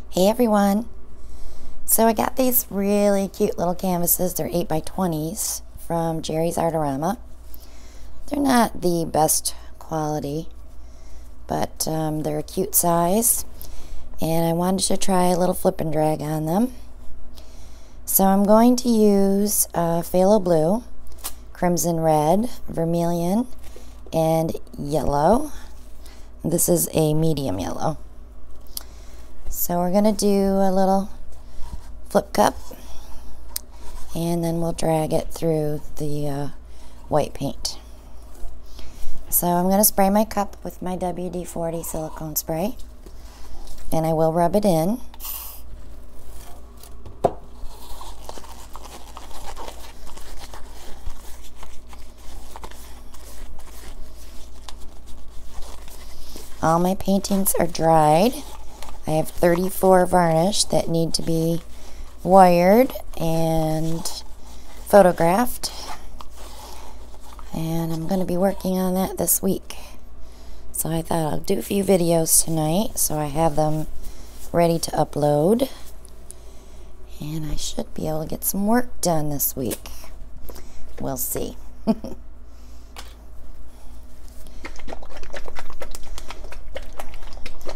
Hey everyone! So I got these really cute little canvases. They're 8x20s from Jerry's Artorama. They're not the best quality, but they're a cute size. And I wanted to try a little flip and drag on them. So I'm going to use phthalo blue, crimson red, vermilion, and yellow. This is a medium yellow. So we're going to do a little flip cup, and then we'll drag it through the white paint. So I'm going to spray my cup with my WD-40 silicone spray, and I will rub it in. All my paintings are dried. I have 34 varnish that need to be wired and photographed, and I'm going to be working on that this week. So I thought I'll do a few videos tonight so I have them ready to upload, and I should be able to get some work done this week. We'll see.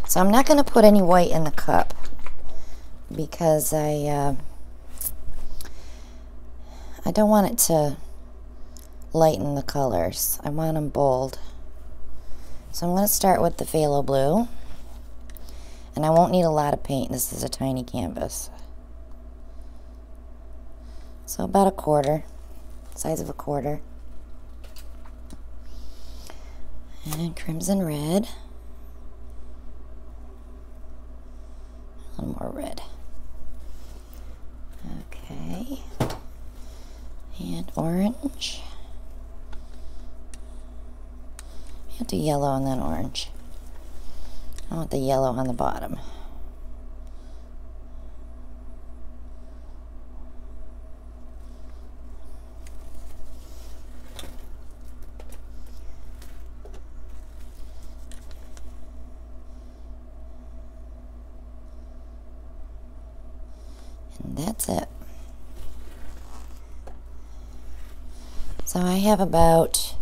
So I'm not going to put any white in the cup because I don't want it to lighten the colors. I want them bold. So I'm going to start with the phthalo blue, and I won't need a lot of paint. This is a tiny canvas. So about a quarter, size of a quarter. And crimson red. A little more red. Okay. And orange. I'll do yellow and then orange. I want the yellow on the bottom. And that's it. So I have about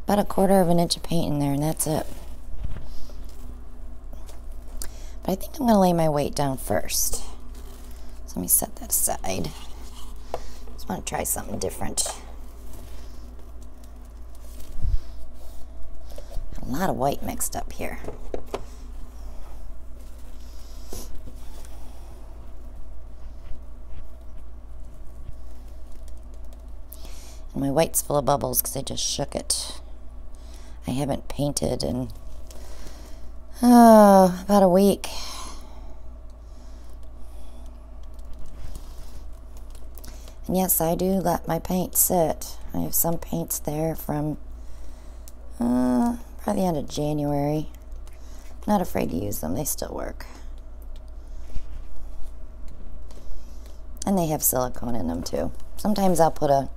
a quarter of an inch of paint in there, and that's it. But I think I'm going to lay my weight down first. So let me set that aside. Just want to try something different. A lot of white mixed up here. And my white's full of bubbles because I just shook it. I haven't painted in about a week. And yes, I do let my paint sit. I have some paints there from probably the end of January. I'm not afraid to use them. They still work. And they have silicone in them too. Sometimes I'll put a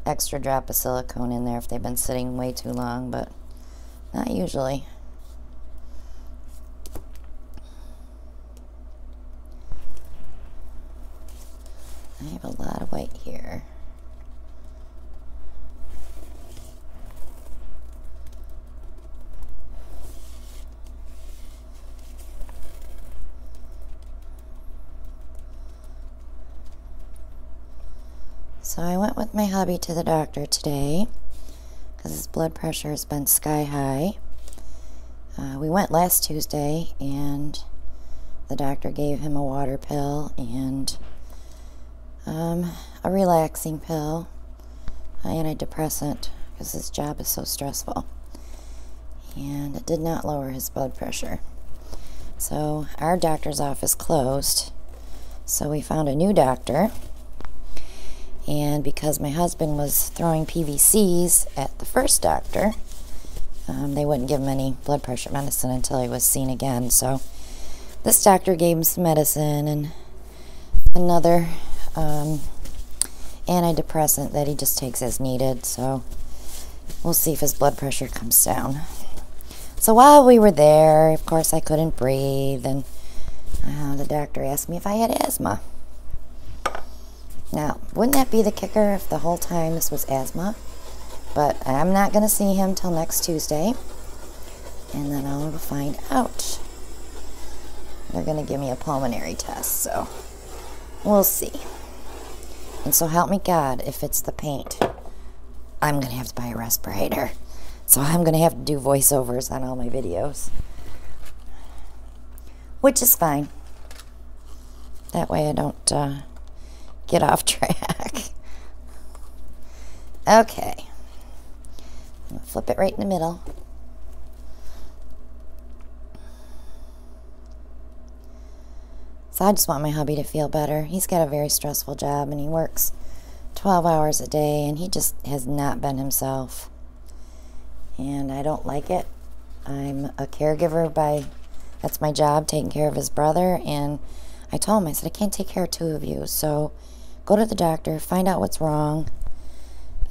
extra drop of silicone in there if they've been sitting way too long, but not usually. I have a lot of white here. So I went with my hubby to the doctor today because his blood pressure has been sky high. We went last Tuesday, and the doctor gave him a water pill and a relaxing pill, antidepressant, because his job is so stressful. And it did not lower his blood pressure. So our doctor's office closed, so we found a new doctor. And because my husband was throwing PVCs at the first doctor, they wouldn't give him any blood pressure medicine until he was seen again. So this doctor gave him some medicine and another antidepressant that he just takes as needed. So we'll see if his blood pressure comes down. So while we were there, of course, I couldn't breathe, and The doctor asked me if I had asthma. Now, wouldn't that be the kicker if the whole time this was asthma? But I'm not going to see him till next Tuesday, and then I'll find out. They're going to give me a pulmonary test, so we'll see. And so help me God, if it's the paint, I'm going to have to buy a respirator. So I'm going to have to do voiceovers on all my videos, which is fine. That way I don't get off track. Okay. I'm going to flip it right in the middle. So I just want my hubby to feel better. He's got a very stressful job, and he works 12 hours a day, and he just has not been himself. And I don't like it. I'm a caregiver that's my job, taking care of his brother, and I told him, I said, I can't take care of two of you, so go to the doctor, find out what's wrong,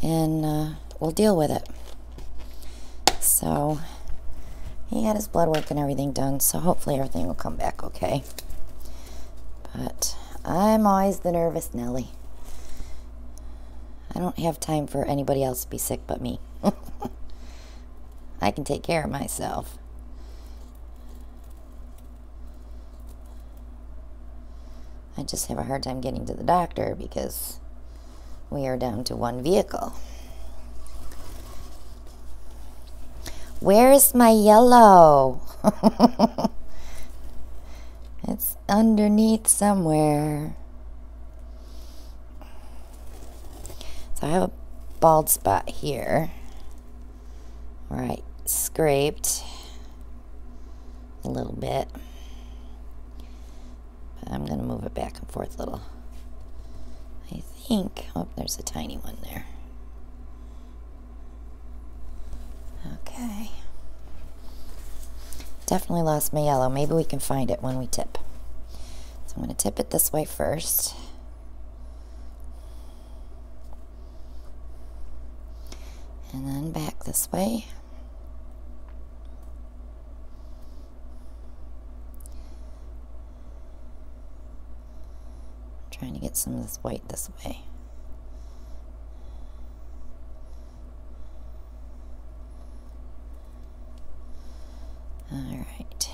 and we'll deal with it. So he had his blood work and everything done, so hopefully everything will come back okay. But I'm always the nervous Nelly. I don't have time for anybody else to be sick but me. I can take care of myself. I just have a hard time getting to the doctor because we are down to one vehicle. Where's my yellow? It's underneath somewhere. So I have a bald spot here where I scraped a little bit. But I'm going to move it back and forth a little. I think, oh, there's a tiny one there. Okay. Definitely lost my yellow. Maybe we can find it when we tip. So I'm going to tip it this way first. And then back this way. I'm trying to get some of this white this way. Alright.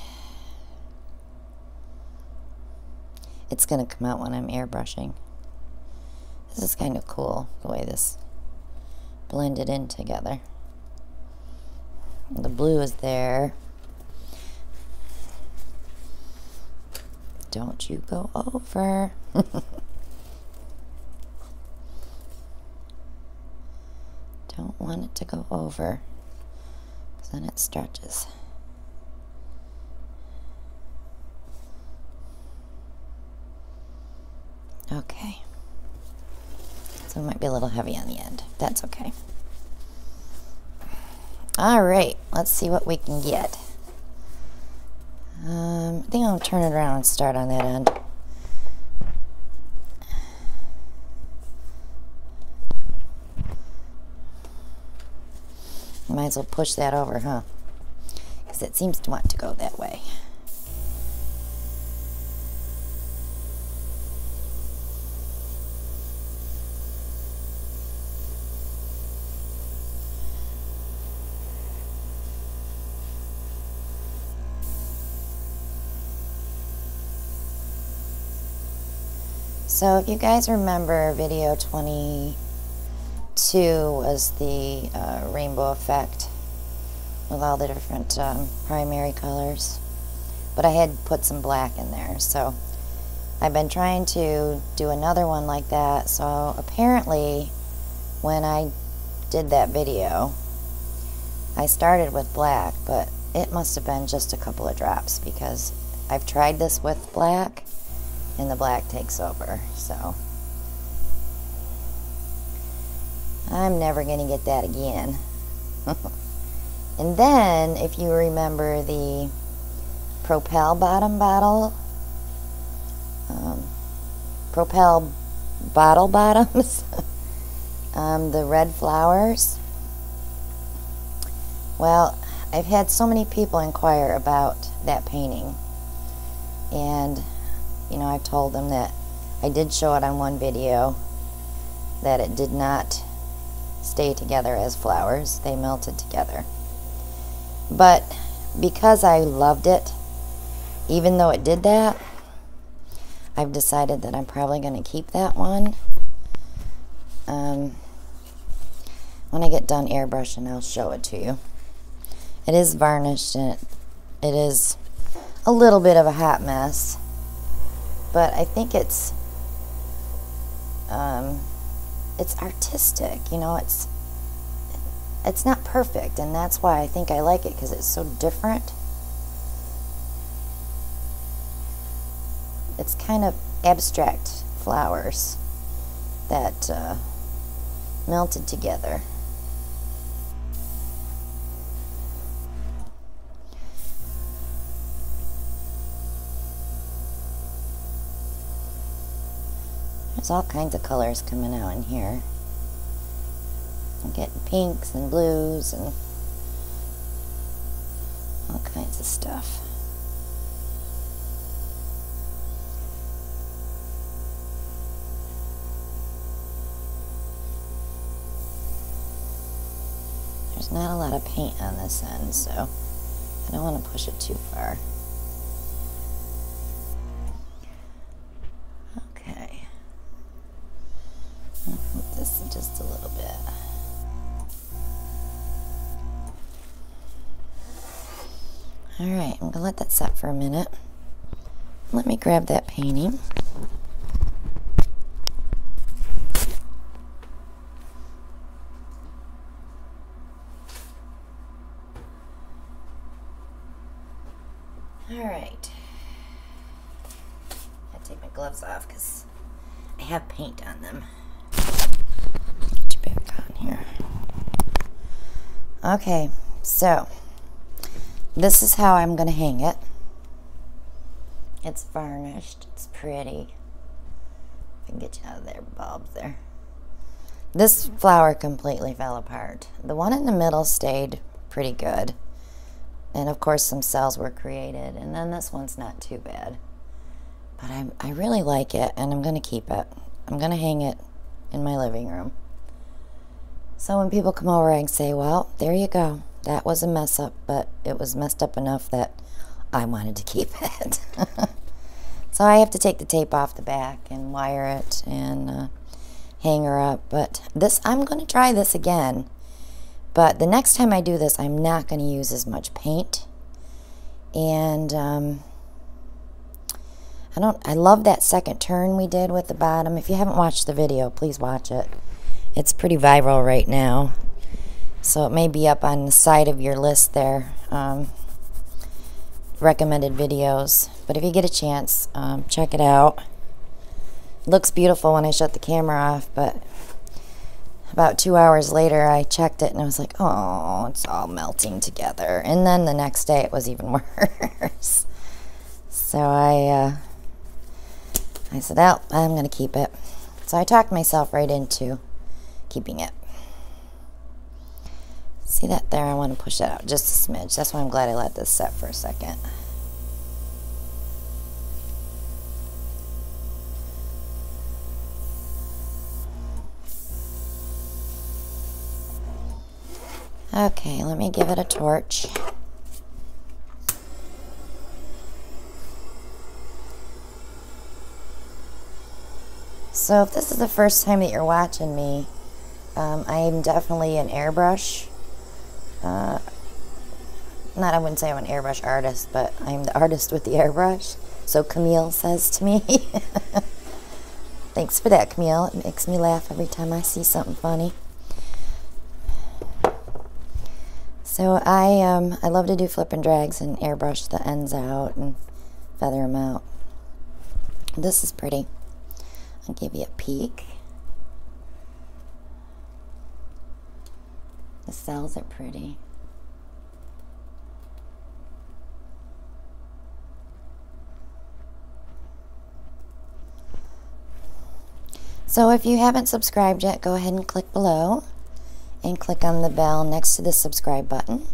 It's going to come out when I'm airbrushing. This is kind of cool, the way this blended in together. The blue is there. Don't you go over. Don't want it to go over, because then it stretches. Okay. So it might be a little heavy on the end. That's okay. Alright, let's see what we can get. I think I'll turn it around and start on that end. Might as well push that over, huh? Because it seems to want to go that way. So if you guys remember, video 22 was the rainbow effect with all the different primary colors. But I had put some black in there, so I've been trying to do another one like that. So apparently when I did that video, I started with black, but it must have been just a couple of drops, because I've tried this with black and the black takes over. So I'm never going to get that again. And then, if you remember the Propel bottom bottle, Propel bottle bottoms, the red flowers, well, I've had so many people inquire about that painting, and You know, I've told them that I did show it on one video that it did not stay together as flowers. They melted together. But because I loved it, even though it did that, I've decided that I'm probably going to keep that one. When I get done airbrushing, I'll show it to you. It is varnished and it is a little bit of a hot mess, but I think it's artistic. You know, it's not perfect, and that's why I think I like it, because it's so different. It's kind of abstract flowers that melted together. There's all kinds of colors coming out in here. I'm getting pinks and blues and all kinds of stuff. There's not a lot of paint on this end, so I don't want to push it too far. Okay. I'll put this in just a little bit. Alright, I'm going to let that set for a minute. Let me grab that painting. Alright. I take my gloves off because I have paint on them. Get you back on here. Okay, so this is how I'm going to hang it. It's varnished. It's pretty. I can get you out of there, bulbs there. This flower completely fell apart. The one in the middle stayed pretty good. And of course some cells were created. And then this one's not too bad. But I really like it, and I'm going to keep it. I'm going to hang it in my living room. So when people come over, I can say, well, there you go. That was a mess up, but it was messed up enough that I wanted to keep it. So I have to take the tape off the back and wire it and hang her up. But this, I'm going to try this again. But the next time I do this, I'm not going to use as much paint. And I love that second turn we did with the bottom. If you haven't watched the video, please watch it. It's pretty viral right now. So it may be up on the side of your list there, recommended videos. But if you get a chance, check it out. It looks beautiful when I shut the camera off, but about 2 hours later I checked it and I was like, oh, it's all melting together. And then the next day it was even worse. So I said, well, I'm going to keep it. So I talked myself right into keeping it. See that there? I want to push that out just a smidge. That's why I'm glad I let this set for a second. Okay, let me give it a torch. So if this is the first time that you're watching me, I am definitely an airbrush. I wouldn't say I'm an airbrush artist, but I'm the artist with the airbrush. So Camille says to me. Thanks for that, Camille. It makes me laugh every time I see something funny. So I love to do flip and drags and airbrush the ends out and feather them out. This is pretty. I'll give you a peek. The cells are pretty. So if you haven't subscribed yet, go ahead and click below and click on the bell next to the subscribe button,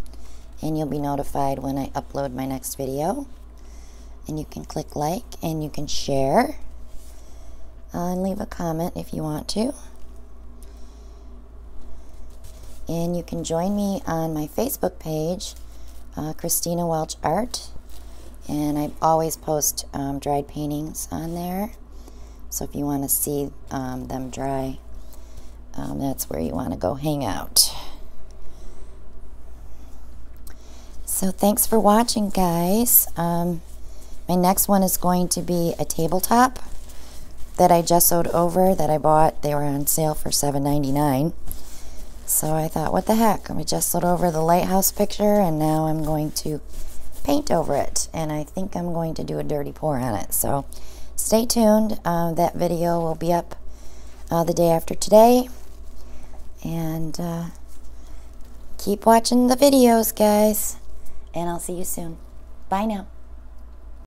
and you'll be notified when I upload my next video. And you can click like, and you can share, and leave a comment if you want to. And you can join me on my Facebook page, Christina Welch Art, and I always post dried paintings on there. So if you want to see them dry, that's where you want to go hang out. So thanks for watching, guys. My next one is going to be a tabletop that I gessoed over, that I bought. They were on sale for $7.99. So I thought, what the heck? I gessoed over the lighthouse picture, and now I'm going to paint over it. And I think I'm going to do a dirty pour on it. So stay tuned. That video will be up the day after today. And keep watching the videos, guys. And I'll see you soon. Bye now.